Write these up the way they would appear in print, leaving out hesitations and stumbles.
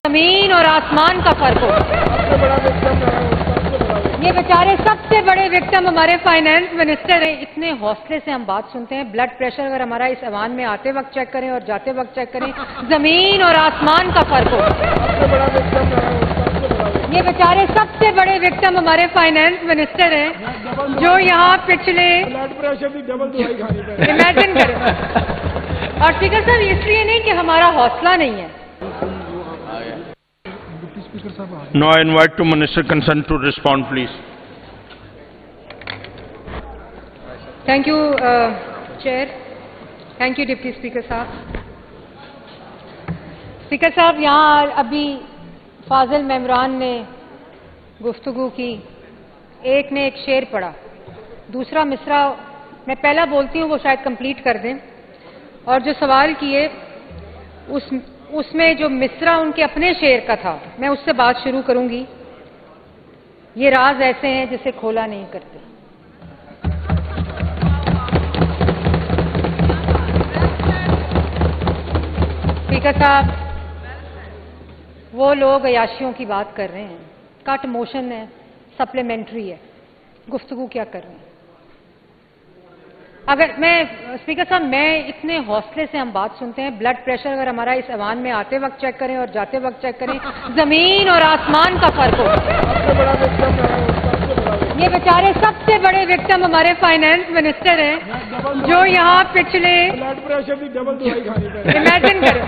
زمین اور آسمان کا فرق ہو. یہ بیچارے سب سے بڑے وکٹم ہمارے فائنانس منسٹر ہیں. اتنے حوصلے سے ہم بات سنتے ہیں. بلڈ پریشر اگر ہمارا اس ایوان میں آتے وقت چیک کریں اور جاتے وقت چیک کریں. زمین اور آسمان کا فرق ہو. یہ بیچارے سب سے بڑے وکٹم ہمارے فائنانس منسٹر ہیں جو یہاں پچھلے امیجن کریں. اور اسپیکر صاحب اس لیے نہیں کہ ہمارا حوصلہ نہیں ہے. Now I invite to Minister concerned to respond, please. Thank you, Chair. Thank you, Deputy Speaker صاحب. Speaker صاحب یہاں ابھی فاضل ممبران نے گفتگو کی. ایک نے ایک شعر پڑھا, دوسرا مصرع میں پہلا بولتی ہوں وہ شاید کمپلیٹ کر دیں. اور جو سوال کیے اس میں جو مصرع ان کے اپنے شعر کا تھا میں اس سے بات شروع کروں گی. یہ راز ایسے ہیں جسے کھولا نہیں کرتے. اسپیکر صاحب وہ لوگ عیاشیوں کی بات کر رہے ہیں, کٹ موشن ہے, سپلیمنٹری ہے, گفتگو کیا کر رہے ہیں. اگر میں اسپیکر صاحب میں اتنے حوصلے سے ہم بات سنتے ہیں. بلڈ پریشر اگر ہمارا اس ایوان میں آتے وقت چیک کریں اور جاتے وقت چیک کریں. زمین اور آسمان کا فرق ہو. یہ بیچارے سب سے بڑے وکٹم ہمارے فائنانس منسٹر ہیں جو یہاں پچھلے امیجن کریں.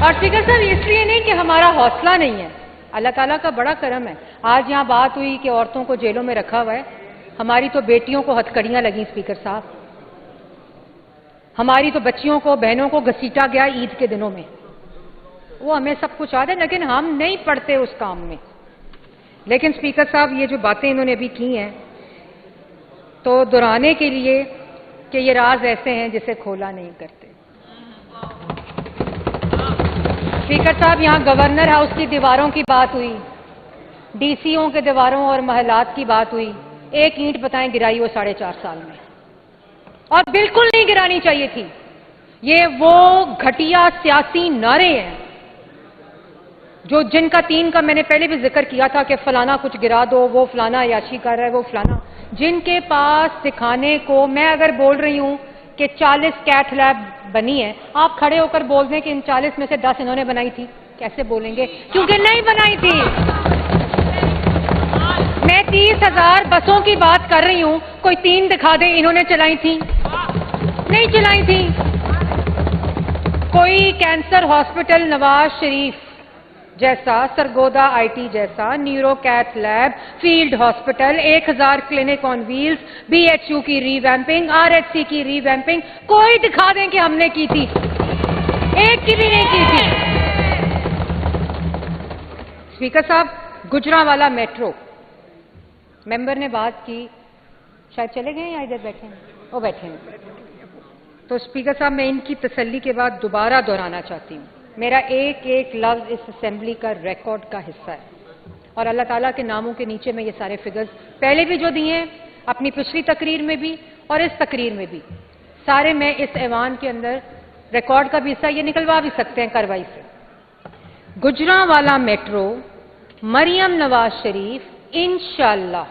اور اسپیکر صاحب اس لیے نہیں کہ ہمارا حوصلہ نہیں ہے, اللہ تعالیٰ کا بڑا کرم ہے. آج یہاں بات ہوئی کہ عورتوں کو جیلوں میں رکھا ہوا ہے. ہماری تو بیٹیوں کو ہتھکڑیاں لگیں اسپیکر صاحب. ہماری تو بچیوں کو بہنوں کو گھسیٹا گیا عید کے دنوں میں. وہ ہمیں سب کچھ یاد ہے لیکن ہم نہیں پڑتے اس کام میں. لیکن اسپیکر صاحب یہ جو باتیں انہوں نے ابھی کی ہیں تو دہرانے کے لیے کہ یہ راز ایسے ہیں جسے کھولا نہیں کرتے. اسپیکر صاحب یہاں گورنر ہاؤس کی دیواروں کی بات ہوئی, ڈی سی او کے دیواروں اور محلات کی بات ہوئی. ایک اینٹ بتائیں گرائی ہو 4.5 سال میں, اور بالکل نہیں گرانی چاہیے تھی. یہ وہ گھٹیا سیاسی نعرے ہیں جو جن کا 3 کا میں نے پہلے بھی ذکر کیا تھا کہ فلانا کچھ گرا دو, وہ فلانا عیاشی کر رہا ہے, وہ فلانا, جن کے پاس دکھانے کو. میں اگر بول رہی ہوں کہ 40 کیتھ لیب بنی ہے, آپ کھڑے ہو کر بول دیں کہ ان 40 میں سے 10 انہوں نے بنائی تھی. کیسے بولیں گے؟ کیونکہ نہیں بنائی تھی. میں 30,000 بسوں کی بات کر رہی ہوں, کوئی 3 دکھا دیں انہوں نے چلائی تھی. نہیں چلائی تھی. کوئی کینسر ہاسپٹل نواز شریف جیسا, سرگودا آئی ٹی جیسا, neuro cath lab, field hospital, 1000 clinic on wheels, B H U کی ری ویمپنگ, آر ایچ سی کی ری ویمپنگ, کوئی دکھا دیں کہ ہم نے کی تھی. ایک کی بھی نہیں کی تھی. اسپیکر صاحب گجرانوالہ میٹرو ممبر نے بات کی, شاید چلے گئے یا ادھر بیٹھے ہیں, وہ بیٹھے ہیں. تو اسپیکر صاحب میں ان کی تسلی کے بعد دوبارہ دہرانا چاہتی ہوں, میرا ایک ایک لفظ اس اسمبلی کا ریکارڈ کا حصہ ہے. اور اللہ تعالیٰ کے ناموں کے نیچے میں یہ سارے فگرز پہلے بھی جو دیے ہیں, اپنی پچھلی تقریر میں بھی اور اس تقریر میں بھی, سارے میں اس ایوان کے اندر ریکارڈ کا بھی حصہ, یہ نکلوا بھی سکتے ہیں کارروائی سے. گجرانوالہ میٹرو مریم نواز شریف انشاءاللہ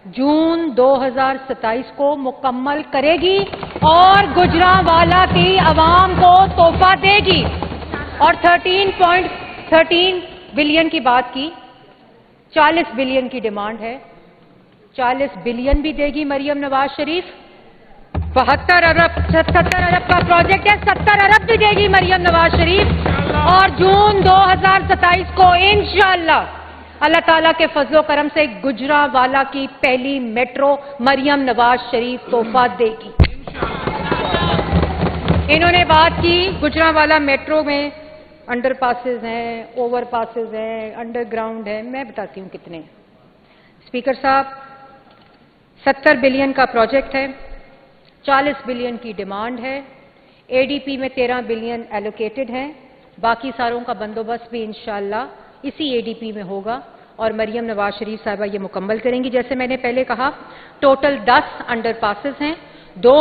جون 2027 کو مکمل کرے گی اور گجرانوالہ کی عوام کو تحفہ دے گی. اور 13.13 بلین کی بات کی, 40 بلین کی ڈیمانڈ ہے. 40 بلین بھی دے گی مریم نواز شریف. 72 ارب 70 ارب کا پروجیکٹ ہے, 70 ارب بھی دے گی مریم نواز شریف. اور جون 2027 کو انشاءاللہ اللہ تعالیٰ کے فضل و کرم سے گجرانوالہ کی پہلی میٹرو مریم نواز شریف تحفہ دے گی. انہوں نے بات کی گجرانوالہ میٹرو میں انڈر پاسز ہیں, اوور پاسز ہیں, انڈر گراؤنڈ ہیں. میں بتاتی ہوں کتنے ہیں. اسپیکر صاحب 70 بلین کا پروجیکٹ ہے, 40 بلین کی ڈیمانڈ ہے. اے ڈی پی میں 13 بلین ایلوکیٹڈ ہیں. باقی ساروں کا بندوبست بھی انشاءاللہ اسی اے ڈی پی میں ہوگا اور مریم نواز شریف صاحبہ یہ مکمل کریں گی. جیسے میں نے پہلے کہا ٹوٹل 10 انڈر پاسز ہیں, 2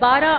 12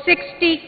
60